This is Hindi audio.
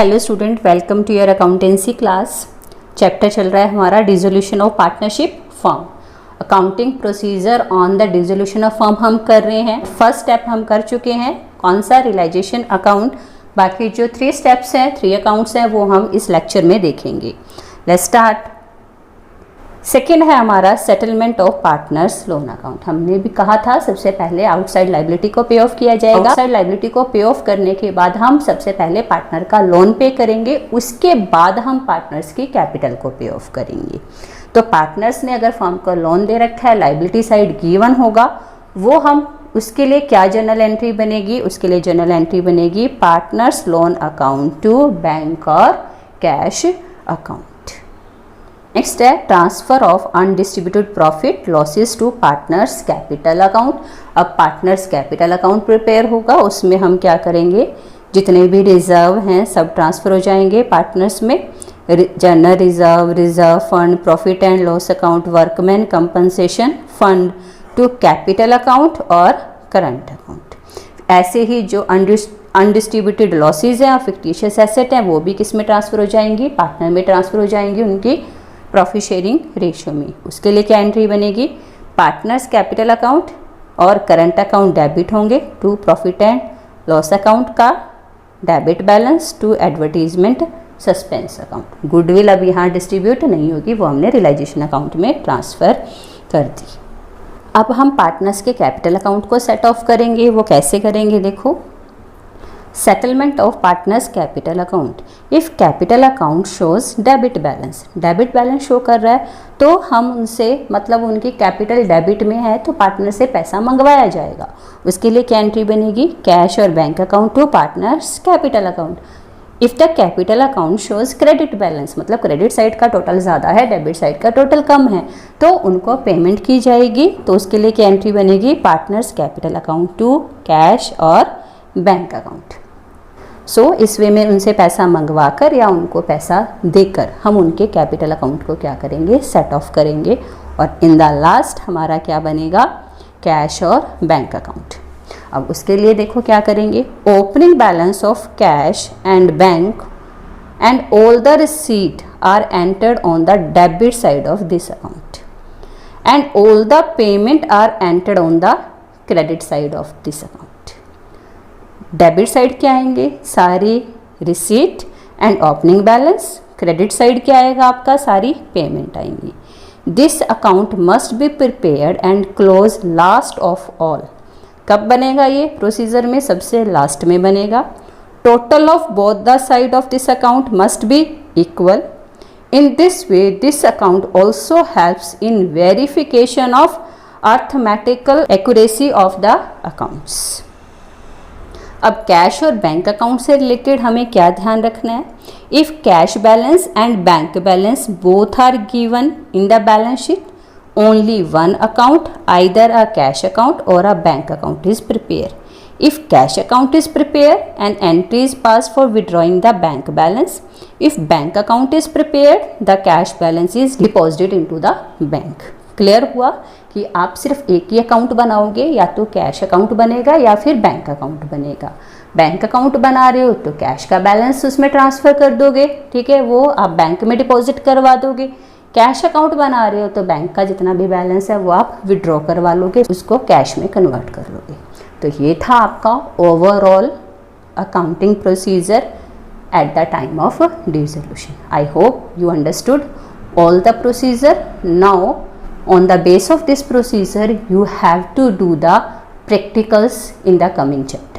Hello student, welcome to your accountancy class. Chapter चल रहा है हमारा dissolution of partnership firm. Accounting procedure on the dissolution of firm हम कर रहे हैं। फर्स्ट स्टेप हम कर चुके हैं, कौन सा? Realization account. बाकी जो 3 स्टेप्स हैं, 3 अकाउंट्स हैं, वो हम इस लेक्चर में देखेंगे। Let's start. सेकेंड है हमारा settlement of partners loan account. हमने भी कहा था सबसे पहले आउटसाइड लायबिलिटी को पे ऑफ किया जाएगा। आउटसाइड लायबिलिटी को पे ऑफ करने के बाद हम सबसे पहले पार्टनर का लोन पे करेंगे, उसके बाद हम पार्टनर्स की कैपिटल को पे ऑफ करेंगे। तो पार्टनर्स ने अगर फर्म को लोन दे रखा है, लायबिलिटी साइड गिवन होगा, वो हम उसके लिए क्या जर्नल एंट्री बनेगी? उसके लिए जर्नल एंट्री बनेगी partners loan account to bank और कैश अकाउंट। नेक्स्ट है transfer of undistributed profit losses to partners capital account. अब पार्टनर्स कैपिटल अकाउंट प्रिपेयर होगा, उसमें हम क्या करेंगे? जितने भी रिजर्व हैं सब ट्रांसफर हो जाएंगे पार्टनर्स में। General reserve, reserve fund, profit and loss account, workman compensation fund to capital account और करंट अकाउंट। ऐसे ही जो अनडिस्ट्रीब्यूटेड लॉसेज हैं और फिक्टिशियस एसेट हैं, वो भी किस में ट्रांसफर हो जाएंगी? पार्टनर में ट्रांसफर हो जाएंगी उनकी प्रॉफिट शेयरिंग रेशियो में। उसके लिए क्या एंट्री बनेगी? पार्टनर्स कैपिटल अकाउंट और करंट अकाउंट डेबिट होंगे to profit and loss account का debit balance to advertisement suspense account. Goodwill अब यहाँ डिस्ट्रीब्यूट नहीं होगी, वो हमने रियलाइजेशन अकाउंट में ट्रांसफ़र कर दी। अब हम पार्टनर्स के कैपिटल अकाउंट को सेट ऑफ करेंगे। वो कैसे करेंगे? देखो, settlement of partners capital account. If capital account shows debit balance show कर रहा है तो हम उनसे, मतलब उनकी कैपिटल डेबिट में है तो पार्टनर से पैसा मंगवाया जाएगा। उसके लिए क्या एंट्री बनेगी? कैश और bank account to partners capital account. If the capital account shows credit balance, मतलब क्रेडिट साइड का टोटल ज़्यादा है, डेबिट साइड का टोटल कम है, तो उनको पेमेंट की जाएगी। तो उसके लिए क्या एंट्री बनेगी? Partners capital account to cash और बैंक अकाउंट। सो इस वे में उनसे पैसा मंगवा कर या उनको पैसा देकर हम उनके कैपिटल अकाउंट को क्या करेंगे? सेट ऑफ करेंगे। और इन द लास्ट हमारा क्या बनेगा? कैश और बैंक अकाउंट। अब उसके लिए देखो क्या करेंगे? Opening balance of cash and bank and all the receipt are entered on the debit side of this account and all the payment are entered on the credit side of this account. Debit side क्या आएंगे? सारी receipt and opening balance. Credit side क्या आएगा आपका? सारी पेमेंट आएंगी। This account must be prepared and close last of all. कब बनेगा ये? प्रोसीजर में सबसे लास्ट में बनेगा। Total of both the side of this account must be equal. In this way this account also helps in verification of arithmetical accuracy of the accounts. अब कैश और बैंक अकाउंट से रिलेटेड हमें क्या ध्यान रखना है? If cash balance and bank balance both are given in the balance sheet, only one account, either a cash account or a bank account is prepare. If cash account is prepare and entry is pass for withdrawing the bank balance, if bank account is prepared the cash balance is deposited into the bank. Clear हुआ कि आप सिर्फ एक ही अकाउंट बनाओगे, या तो कैश अकाउंट बनेगा या फिर बैंक अकाउंट बनेगा। बैंक अकाउंट बना रहे हो तो कैश का बैलेंस उसमें ट्रांसफ़र कर दोगे, ठीक है, वो आप बैंक में डिपॉजिट करवा दोगे। कैश अकाउंट बना रहे हो तो बैंक का जितना भी बैलेंस है वो आप विड्रॉ करवा लोगे, उसको कैश में कन्वर्ट कर लोगे। तो ये था आपका overall accounting procedure at the time of dissolution. I hope you understood all the procedure. Now on the base of this procedure you have to do the practicals in the coming chapter.